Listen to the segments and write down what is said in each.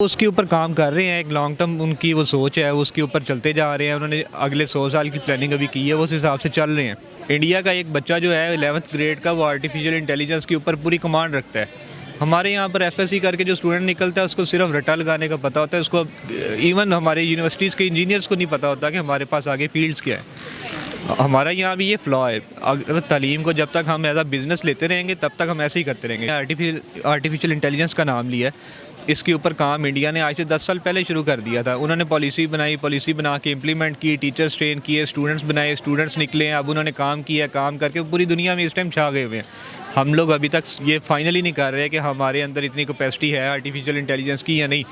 उसके ऊपर काम कर रहे हैं। एक लॉन्ग टर्म उनकी वो सोच है, उसके ऊपर चलते जा रहे हैं। उन्होंने अगले 100 साल की प्लानिंग अभी की है, वो उस हिसाब से चल रहे हैं। इंडिया का एक बच्चा जो है 11th ग्रेड का, वो आर्टिफिशियल इंटेलिजेंस के ऊपर पूरी कमांड रखता है। हमारे यहाँ पर एफएससी करके जो स्टूडेंट निकलता है उसको सिर्फ रट्टा लगाने का पता होता है। उसको इवन हमारे यूनिवर्सिटीज़ के इंजीनियर्स को नहीं पता होता कि हमारे पास आगे फील्ड्स क्या है। हमारा यहाँ भी ये फ्लॉ है। अगर तालीम को जब तक हम एज अ बिज़नेस लेते रहेंगे तब तक हम ऐसे ही करते रहेंगे। आर्टिफिशियल इंटेलिजेंस का नाम लिया है, इसके ऊपर काम इंडिया ने आज से 10 साल पहले शुरू कर दिया था। उन्होंने पॉलिसी बनाई, पॉलिसी बना के इम्प्लीमेंट की, टीचर्स ट्रेन किए, स्टूडेंट्स बनाए, स्टूडेंट्स निकले हैं। अब उन्होंने काम किया, काम करके पूरी दुनिया में इस टाइम छा गए हुए हैं। हम लोग अभी तक ये फाइनली नहीं कर रहे कि हमारे अंदर इतनी कैपेसिटी है आर्टिफिशियल इंटेलिजेंस की या नहीं।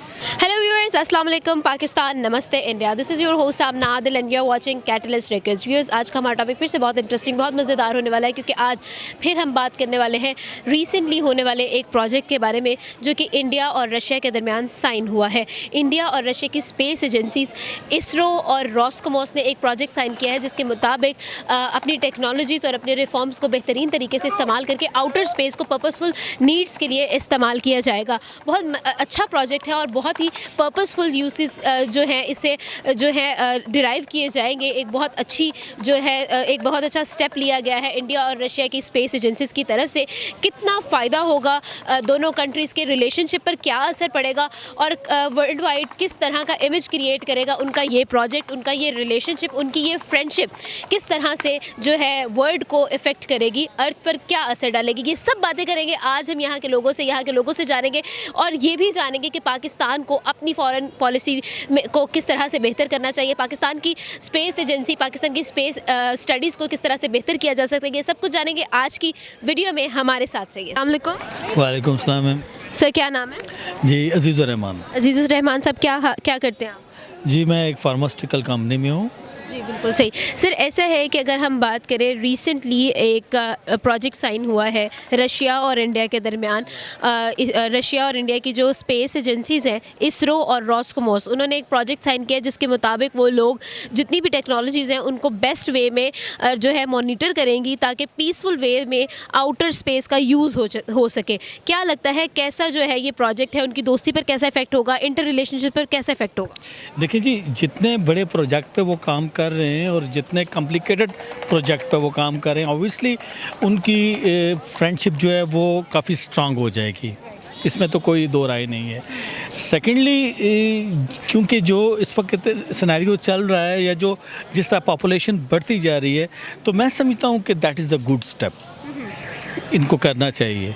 हेलो व्यूअर्स, अस्सलाम वालेकुम, पाकिस्तान, नमस्ते India. This is your host Aamna Adil and you are watching Catalyst Records. Viewers, आज का हमारा टॉपिक फिर से बहुत इंटरेस्टिंग, बहुत मज़ेदार होने वाला है, क्योंकि आज फिर हम बात करने वाले हैं रिसेंटली होने वाले एक प्रोजेक्ट के बारे में जो कि इंडिया और रशिया के दरमियान साइन हुआ है। इंडिया और रशिया की स्पेस एजेंसीज इसरो और रॉसकॉमोस ने एक प्रोजेक्ट साइन किया है जिसके मुताबिक अपनी टेक्नोलॉजीज़ और अपने रिफॉर्म्स को बेहतरीन तरीके से इस्तेमाल करके आउटर स्पेस को पर्पसफुल नीड्स के लिए इस्तेमाल किया जाएगा। बहुत अच्छा प्रोजेक्ट है और बहुत ही पर्पसफुल यूसेस जो है इससे जो है डिराइव किए जाएंगे। एक बहुत अच्छी जो है एक बहुत अच्छा स्टेप लिया गया है इंडिया और रशिया की स्पेस एजेंसीज की तरफ से। कितना फ़ायदा होगा दोनों कंट्रीज़ के रिलेशनशिप पर, क्या असर पड़ेगा और वर्ल्ड वाइड किस तरह का इमेज क्रिएट करेगा उनका ये प्रोजेक्ट, उनका ये रिलेशनशिप, उनकी ये फ्रेंडशिप किस तरह से जो है वर्ल्ड को इफ़ेक्ट करेगी, अर्थ पर क्या असर डालेगी, ये सब बातें करेंगे आज हम यहाँ के लोगों से जानेंगे। और ये भी जानेंगे कि पाकिस्तान को अपनी फॉरेन पॉलिसी को किस तरह से बेहतर करना चाहिए, पाकिस्तान की स्पेस एजेंसी, पाकिस्तान की स्पेस स्टडीज़ को किस तरह से बेहतर किया जा सकता है। ये सब कुछ जानेंगे आज की वीडियो में, हमारे साथ रहिए। अस्सलाम वालेकुम। वालेकुम सलाम मैम। सर, क्या नाम है? जी अजीज़ुर रहमान। अजीज़ुर रहमान साहब, क्या करते हैं आप? जी मैं एक फार्मास्यूटिकल कंपनी में हूँ। जी बिल्कुल सही। सर, ऐसा है कि अगर हम बात करें, रिसेंटली एक प्रोजेक्ट साइन हुआ है रशिया और इंडिया के दरमियान। रशिया और इंडिया की जो स्पेस एजेंसीज़ हैं, इसरो और रॉसकॉमोस, उन्होंने एक प्रोजेक्ट साइन किया जिसके मुताबिक वो लोग जितनी भी टेक्नोलॉजीज़ हैं उनको बेस्ट वे में जो है मॉनिटर करेंगी ताकि पीसफुल वे में आउटर स्पेस का यूज़ हो सके। क्या लगता है कैसा जो है ये प्रोजेक्ट है, उनकी दोस्ती पर कैसा इफेक्ट होगा, इंटर रिलेशनशिप पर कैसा इफेक्ट होगा? देखिए जी, जितने बड़े प्रोजेक्ट पे वो काम कर रहे हैं और जितने कॉम्प्लिकेटेड प्रोजेक्ट पे वो काम कर रहे हैं, ऑब्वियसली उनकी फ्रेंडशिप जो है वो काफ़ी स्ट्रांग हो जाएगी, इसमें तो कोई दो राय नहीं है। सेकेंडली, क्योंकि जो इस वक्त सिनेरियो चल रहा है या जो जिस तरह पॉपुलेशन बढ़ती जा रही है, तो मैं समझता हूँ कि that is a good step, इनको करना चाहिए।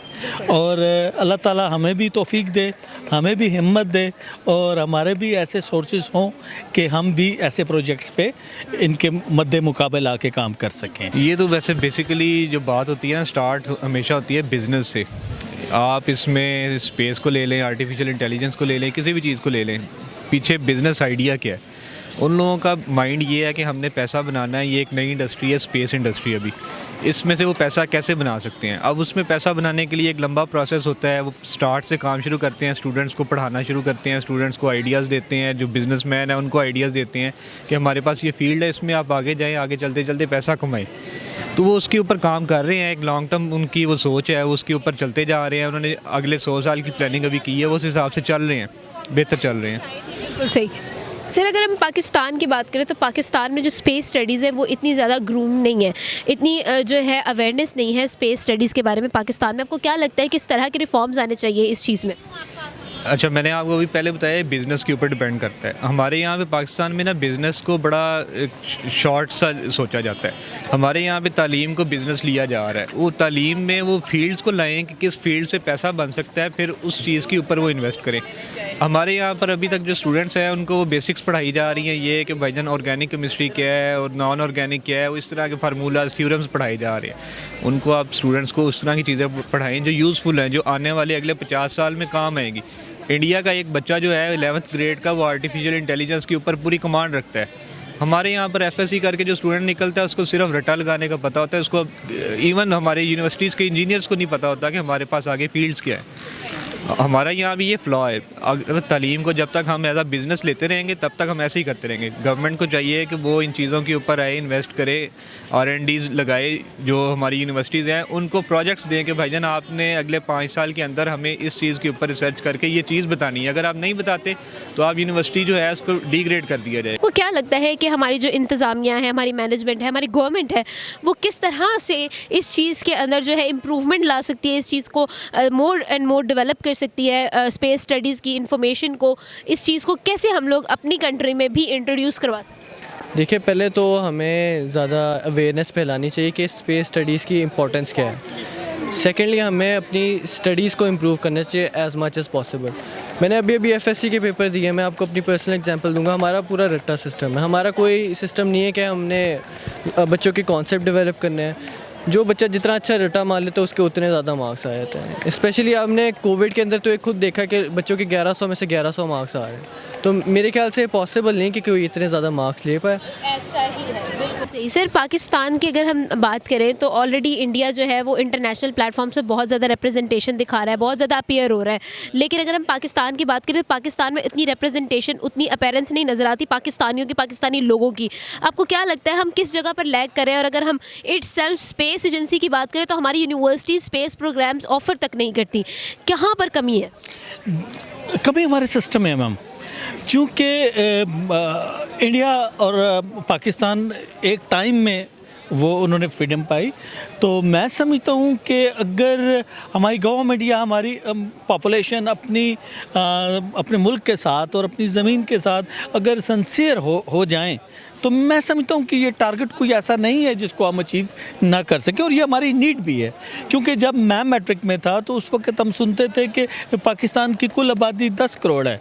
और अल्लाह ताला हमें भी तौफीक दे, हमें भी हिम्मत दे और हमारे भी ऐसे सोर्सेस हों कि हम भी ऐसे प्रोजेक्ट्स पे इनके मद्दे मुकाबले आके काम कर सकें। ये तो वैसे बेसिकली जो बात होती है ना, स्टार्ट हमेशा होती है बिज़नेस से। आप इसमें स्पेस को ले लें, आर्टिफिशियल इंटेलिजेंस को ले लें, किसी भी चीज़ को ले लें, पीछे बिज़नेस आइडिया क्या है? उन लोगों का माइंड ये है कि हमने पैसा बनाना है। ये एक नई इंडस्ट्री है, स्पेस इंडस्ट्री। अभी इसमें से वो पैसा कैसे बना सकते हैं? अब उसमें पैसा बनाने के लिए एक लंबा प्रोसेस होता है। वो स्टार्ट से काम शुरू करते हैं, स्टूडेंट्स को पढ़ाना शुरू करते हैं, स्टूडेंट्स को आइडियाज़ देते हैं, जो बिजनेसमैन है उनको आइडियाज़ देते हैं कि हमारे पास ये फील्ड है, इसमें आप आगे जाएँ, आगे चलते चलते पैसा कमाएँ। तो वो उसके ऊपर काम कर रहे हैं। एक लॉन्ग टर्म उनकी वो सोच है, उसके ऊपर चलते जा रहे हैं। उन्होंने अगले 100 साल की प्लानिंग अभी की है, वो उस हिसाब से चल रहे हैं, बेहतर चल रहे हैं। बिल्कुल सही। सर, अगर हम पाकिस्तान की बात करें तो पाकिस्तान में जो स्पेस स्टडीज़ है वो इतनी ज़्यादा ग्रूम नहीं है, इतनी जो है अवेयरनेस नहीं है स्पेस स्टडीज़ के बारे में पाकिस्तान में। आपको क्या लगता है किस तरह के रिफॉर्म्स आने चाहिए इस चीज़ में? अच्छा, मैंने आपको अभी पहले बताया बिज़नेस के ऊपर डिपेंड करता है। हमारे यहाँ पे पाकिस्तान में ना बिज़नेस को बड़ा शॉर्ट सा सोचा जाता है। हमारे यहाँ पे तालीम को बिज़नेस लिया जा रहा है। वो तालीम में वो फील्ड्स को लाएँ कि किस फील्ड से पैसा बन सकता है, फिर उस चीज़ के ऊपर वो इन्वेस्ट करें। हमारे यहाँ पर अभी तक जो स्टूडेंट्स हैं उनको वो बेसिक्स पढ़ाई जा रही हैं, ये कि भाईजान ऑर्गेनिक केमिस्ट्री क्या है और नॉन ऑर्गेनिक क्या है, वो इस तरह के फार्मूलाज, थ्योरम्स पढ़ाए जा रहे हैं। उनको आप स्टूडेंट्स को उस तरह की चीज़ें पढ़ाएं जो यूज़फुल हैं, जो आने वाले अगले 50 साल में काम आएंगी। इंडिया का एक बच्चा जो है 11th ग्रेड का, वो आर्टिफिशियल इंटेलिजेंस के ऊपर पूरी कमांड रखता है। हमारे यहाँ पर एफएससी करके जो स्टूडेंट निकलता है उसको सिर्फ रट्टा लगाने का पता होता है। उसको इवन हमारे यूनिवर्सिटीज़ के इंजीनियर्स को नहीं पता होता कि हमारे पास आगे फील्ड्स क्या है। हमारा यहाँ भी ये फ्लॉ है। अगर तालीम को जब तक हम एज अ बिज़नेस लेते रहेंगे तब तक हम ऐसे ही करते रहेंगे। गवर्नमेंट को चाहिए कि वो इन चीज़ों के ऊपर आए, इन्वेस्ट करे, R&Ds लगाए। जो हमारी यूनिवर्सिटीज़ हैं उनको प्रोजेक्ट्स दें कि भाईजान आपने अगले 5 साल के अंदर हमें इस चीज़ के ऊपर रिसर्च करके ये चीज़ बतानी है। अगर आप नहीं बताते तो आप यूनिवर्सिटी जो है उसको डिग्रेड कर दिया जाए। वो क्या लगता है कि हमारी जो इंतज़ामिया है, हमारी मैनेजमेंट है, हमारी गवर्नमेंट है, वो किस तरह से इस चीज़ के अंदर जो है इम्प्रूवमेंट ला सकती है, इस चीज़ को मोर एंड मोर डेवलप कर सकती है, स्पेस स्टडीज़ की इंफॉर्मेशन को, इस चीज़ को कैसे हम लोग अपनी कंट्री में भी इंट्रोड्यूस करवा सकते हैं? देखिए, पहले तो हमें ज़्यादा अवेयरनेस फैलानी चाहिए कि स्पेस स्टडीज़ की इम्पोर्टेंस क्या है। सेकेंडली, हमें अपनी स्टडीज़ को इम्प्रूव करना चाहिए एज़ मच एज़ पॉसिबल। मैंने अभी FSC के पेपर दिए, मैं आपको अपनी पर्सनल एग्जांपल दूंगा। हमारा पूरा रट्टा सिस्टम है, हमारा कोई सिस्टम नहीं है कि हमने बच्चों के कॉन्सेप्ट डेवलप करने हैं। जो बच्चा जितना अच्छा रट्टा मार लेता है उसके उतने ज़्यादा मार्क्स आ जाते हैं। स्पेशली हमने कोविड के अंदर तो एक खुद देखा कि बच्चों के 1100 में से 1100 मार्क्स आ रहे हैं। तो मेरे ख्याल से पॉसिबल नहीं कि कोई इतने ज़्यादा मार्क्स ले पाए। ऐसा ही है, बिल्कुल सही। सर, पाकिस्तान की अगर हम बात करें तो ऑलरेडी इंडिया जो है वो इंटरनेशनल प्लेटफॉर्म से बहुत ज़्यादा रिप्रेजेंटेशन दिखा रहा है, बहुत ज़्यादा अपीयर हो रहा है। लेकिन अगर हम पाकिस्तान की बात करें तो पाकिस्तान में इतनी रिप्रेजेंटेशन, उतनी अपीयरेंस नहीं नज़र आती पाकिस्तानियों की, पाकिस्तानी लोगों की। आपको क्या लगता है हम किस जगह पर लैग कर रहे हैं? और अगर हम इट्स सेल्फ स्पेस एजेंसी की बात करें तो हमारी यूनिवर्सिटी स्पेस प्रोग्राम्स ऑफर तक नहीं करती, कहाँ पर कमी है? कभी हमारे सिस्टम है मैम, चूँकि इंडिया और पाकिस्तान एक टाइम में वो उन्होंने फ्रीडम पाई, तो मैं समझता हूँ कि अगर हमारी गवर्नमेंट या हमारी पॉपुलेशन अपने मुल्क के साथ और अपनी ज़मीन के साथ अगर सिंसियर हो जाएं, तो मैं समझता हूँ कि ये टारगेट कोई ऐसा नहीं है जिसको हम अचीव ना कर सकें। और ये हमारी नीड भी है, क्योंकि जब मैं मैट्रिक में था तो उस वक्त हम सुनते थे कि पाकिस्तान की कुल आबादी 10 करोड़ है।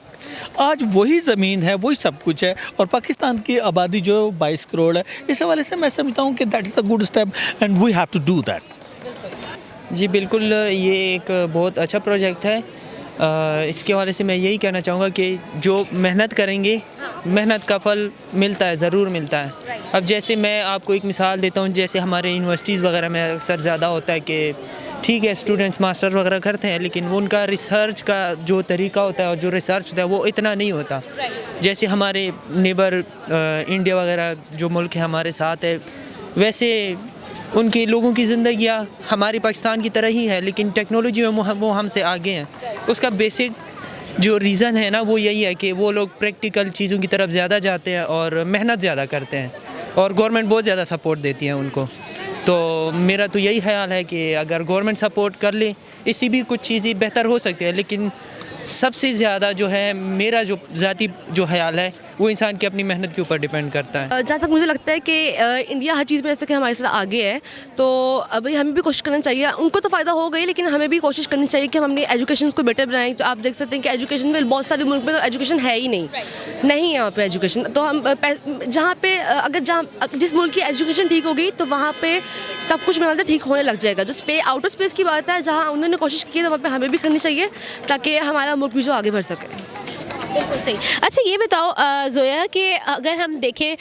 आज वही ज़मीन है, वही सब कुछ है, और पाकिस्तान की आबादी जो 22 करोड़ है। इस हवाले से मैं समझता हूँ कि that is a good step and we have to do that. जी बिल्कुल, ये एक बहुत अच्छा प्रोजेक्ट है। इसके हवाले से मैं यही कहना चाहूँगा कि जो मेहनत करेंगे, मेहनत का फल मिलता है, ज़रूर मिलता है। अब जैसे मैं आपको एक मिसाल देता हूँ, जैसे हमारे यूनिवर्सिटीज़ वगैरह में अक्सर ज़्यादा होता है कि ठीक है स्टूडेंट्स मास्टर वगैरह करते हैं, लेकिन उनका रिसर्च का जो तरीका होता है और जो रिसर्च होता है वो इतना नहीं होता। जैसे हमारे नेबर इंडिया वगैरह जो मुल्क है हमारे साथ है, वैसे उनके लोगों की ज़िंदगियाँ हमारी पाकिस्तान की तरह ही है, लेकिन टेक्नोलॉजी में वो हमसे आगे हैं। उसका बेसिक जो रीज़न है ना वो यही है कि वो लोग प्रैक्टिकल चीज़ों की तरफ ज़्यादा जाते हैं और मेहनत ज़्यादा करते हैं, और गवर्नमेंट बहुत ज़्यादा सपोर्ट देती है उनको। तो मेरा तो यही ख्याल है कि अगर गवर्नमेंट सपोर्ट कर ले, इससे भी कुछ चीज़ें बेहतर हो सकती है। लेकिन सबसे ज़्यादा जो है मेरा जो ज़ाती जो ख्याल है वो इंसान की अपनी मेहनत के ऊपर डिपेंड करता है। जहाँ तक मुझे लगता है कि इंडिया हर चीज़ में जैसे कि हमारे साथ आगे है, तो अभी हमें भी कोशिश करना चाहिए। उनको तो फ़ायदा हो गई, लेकिन हमें भी कोशिश करनी चाहिए कि हम अपनी एजुकेशन को बेटर बनाएं। तो आप देख सकते हैं कि एजुकेशन में बहुत सारे मुल्क में तो एजुकेशन है ही नहीं है यहाँ पे एजुकेशन। तो हम जहाँ पे अगर जिस मुल्क की एजुकेशन ठीक होगी तो वहाँ पे सब कुछ मेरे ख्याल से ठीक होने लग जाएगा। जो आउटर स्पेस की बात है, जहाँ उन्होंने कोशिश की है तो वहाँ पे हमें भी करनी चाहिए, ताकि हमारा मुल्क भी जो आगे बढ़ सके। बिल्कुल सही। अच्छा ये बताओ जोया कि अगर हम देखें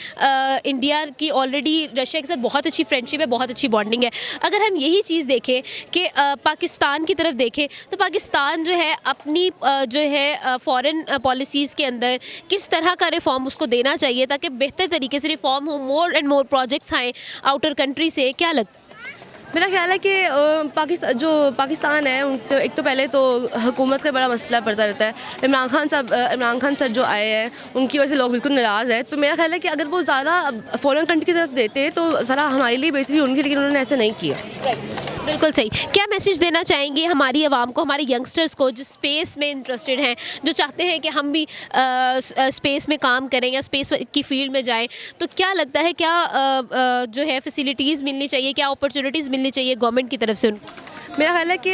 इंडिया की ऑलरेडी रशिया के साथ बहुत अच्छी फ्रेंडशिप है, बहुत अच्छी बॉन्डिंग है। अगर हम यही चीज़ देखें कि पाकिस्तान की तरफ देखें तो पाकिस्तान जो है अपनी जो है फॉरेन पॉलिसीज़ के अंदर किस तरह का रिफॉर्म उसको देना चाहिए ताकि बेहतर तरीके से रिफॉर्म हो, मोर एंड मोर प्रोजेक्ट्स आएँ आउटर कंट्री से, क्या लगता है? मेरा ख्याल है कि पाकिस्तान है, तो एक तो पहले तो हुकूमत का बड़ा मसला पड़ता रहता है। इमरान खान सर जो आए हैं उनकी वजह से लोग बिल्कुल नाराज़ है। तो मेरा ख्याल है कि अगर वो ज़्यादा फॉरेन कंट्री की तरफ देते तो ज़रा हमारे लिए बेहतरी होनी, लेकिन उन्होंने ऐसा नहीं किया। बिल्कुल सही। क्या मैसेज देना चाहेंगे हमारी आवाम को, हमारे यंगस्टर्स को जो स्पेस में इंटरेस्टेड हैं, जो चाहते हैं कि हम भी स्पेस में काम करें या स्पेस की फील्ड में जाएं? तो क्या लगता है, क्या जो है फैसिलिटीज़ मिलनी चाहिए, क्या अपॉर्चुनिटीज़ मिलनी चाहिए गवर्नमेंट की तरफ से उनको? मेरा ख्याल है कि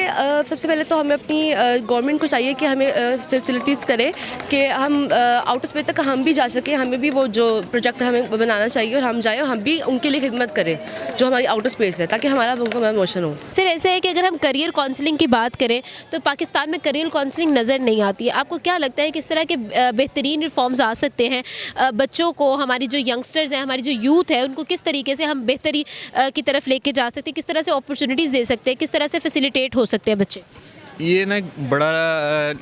सबसे पहले तो हमें अपनी गवर्नमेंट को चाहिए कि हमें फैसिलिटीज़ करे कि हम आउटर स्पेस तक हम भी जा सकें। हमें भी वो जो प्रोजेक्ट हमें बनाना चाहिए और हम जाएँ और हम भी उनके लिए खिदमत करें जो हमारी आउटर स्पेस है, ताकि हमारा प्रमोशन हो। सर ऐसा है कि अगर हम करियर काउंसलिंग की बात करें तो पाकिस्तान में करियर काउंसलिंग नज़र नहीं आती है। आपको क्या लगता है किस तरह के बेहतरीन रिफॉर्म्स आ सकते हैं बच्चों को, हमारी जो यंगस्टर्स हैं, हमारी जो यूथ है, उनको किस तरीके से हम बेहतरी की तरफ लेके जा सकते हैं, किस तरह से अपॉर्चुनिटीज़ दे सकते हैं, किस तरह से फैसिलिटेट हो सकते हैं बच्चे? ये ना एक बड़ा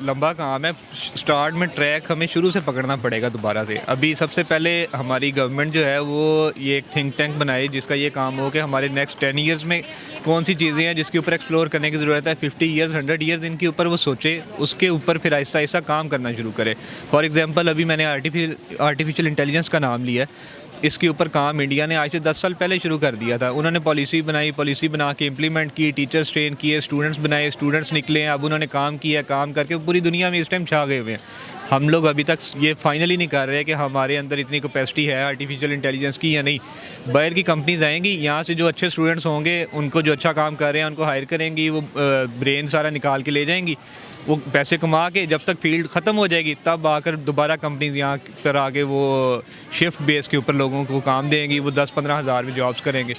लंबा काम है। स्टार्ट में ट्रैक हमें शुरू से पकड़ना पड़ेगा दोबारा से। अभी सबसे पहले हमारी गवर्नमेंट जो है वो ये एक थिंक टैंक बनाए जिसका ये काम हो कि हमारे नेक्स्ट 10 ईयर्स में कौन सी चीज़ें हैं जिसके ऊपर एक्सप्लोर करने की ज़रूरत है। 50 ईयर्स 100 ईयर्स इनके ऊपर वो सोचे, उसके ऊपर फिर आहिस्ता आहिस्ता काम करना शुरू करे। फॉर एग्जांपल अभी मैंने आर्टिफिशियल इंटेलिजेंस का नाम लिया है। इसके ऊपर काम इंडिया ने आज से 10 साल पहले शुरू कर दिया था। उन्होंने पॉलिसी बनाई, पॉलिसी बना के इम्प्लीमेंट की, टीचर्स ट्रेन किए, स्टूडेंट्स बनाए, स्टूडेंट्स निकले हैं, अब उन्होंने काम किया, काम करके पूरी दुनिया में इस टाइम छा गए हुए हैं। हम लोग अभी तक ये फाइनली नहीं कर रहे कि हमारे अंदर इतनी कैपेसिटी है आर्टिफिशियल इंटेलिजेंस की या नहीं। बाहर की कंपनीज आएंगी, यहाँ से जो अच्छे स्टूडेंट्स होंगे उनको जो अच्छा काम कर रहे हैं उनको हायर करेंगी, वो ब्रेन सारा निकाल के ले जाएंगी, वो पैसे कमा के जब तक फील्ड ख़त्म हो जाएगी तब आकर दोबारा कंपनीज यहाँ पर आके वो शिफ्ट बेस के ऊपर लोगों को काम देंगी, वो 10-15 हज़ार में जॉब्स करेंगे।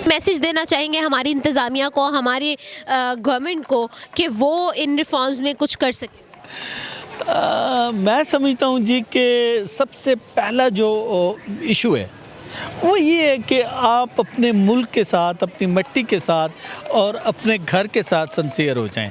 मैसेज देना चाहेंगे हमारी इंतज़ामिया को, हमारी गवर्नमेंट को कि वो इन रिफॉर्म्स में कुछ कर सके? मैं समझता हूँ जी कि सबसे पहला जो इशू है वो ये है कि आप अपने मुल्क के साथ, अपनी मिट्टी के साथ और अपने घर के साथ सिंसियर हो जाएं।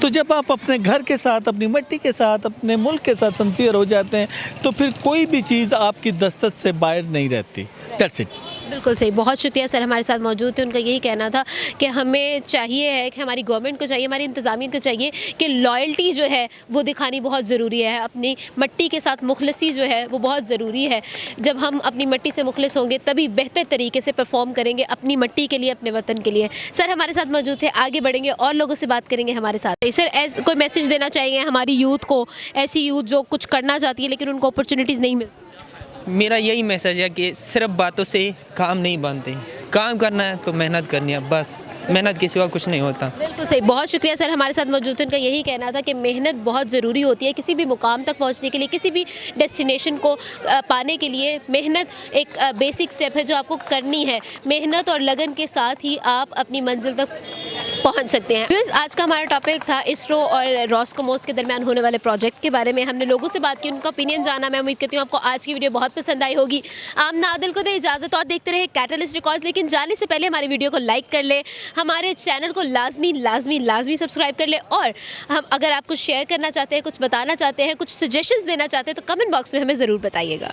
तो जब आप अपने घर के साथ, अपनी मिट्टी के साथ, अपने मुल्क के साथ सिंसियर हो जाते हैं तो फिर कोई भी चीज़ आपकी दस्तक से बाहर नहीं रहती। That's it. बिल्कुल सही, बहुत शुक्रिया सर हमारे साथ मौजूद थे। उनका यही कहना था कि हमें चाहिए है कि हमारी गवर्नमेंट को चाहिए, हमारी इंतज़ामिया को चाहिए कि लॉयल्टी जो है वो दिखानी बहुत ज़रूरी है। अपनी मिट्टी के साथ मुखलसी जो है वो बहुत ज़रूरी है। जब हम अपनी मिट्टी से मुखलिस होंगे तभी बेहतर तरीके से परफॉर्म करेंगे अपनी मिट्टी के लिए, अपने वतन के लिए। सर हमारे साथ मौजूद थे, आगे बढ़ेंगे और लोगों से बात करेंगे हमारे साथ। सर कोई मैसेज देना चाहेंगे हमारी यूथ को, ऐसी यूथ जो कुछ करना चाहती है लेकिन उनको अपॉर्चुनिटीज़ नहीं मिलती? मेरा यही मैसेज है कि सिर्फ बातों से काम नहीं बनते, काम करना है तो मेहनत करनी है, बस मेहनत के सिवा कुछ नहीं होता। बिल्कुल सही, बहुत शुक्रिया सर हमारे साथ मौजूद थे। उनका यही कहना था कि मेहनत बहुत ज़रूरी होती है किसी भी मुकाम तक पहुंचने के लिए, किसी भी डेस्टिनेशन को पाने के लिए। मेहनत एक बेसिक स्टेप है जो आपको करनी है। मेहनत और लगन के साथ ही आप अपनी मंजिल तक पहुंच सकते हैं। व्यूअर्स, आज का हमारा टॉपिक था इसरो और रॉसकोमोस के दरमियान होने वाले प्रोजेक्ट के बारे में। हमने लोगों से बात की, उनका ओपिनियन जाना। मैं उम्मीद करती हूँ आपको आज की वीडियो बहुत पसंद आई होगी। आमना आदिल को दे इजाज़त और देखते रहे कैटलिस्ट रिकॉर्ड्स। लेकिन जाने से पहले हमारी वीडियो को लाइक कर ले, हमारे चैनल को लाजमी सब्सक्राइब कर ले, और हम अगर आप कुछ शेयर करना चाहते हैं, कुछ बताना चाहते हैं, कुछ सजेशंस देना चाहते हैं तो कमेंट बॉक्स में हमें ज़रूर बताइएगा।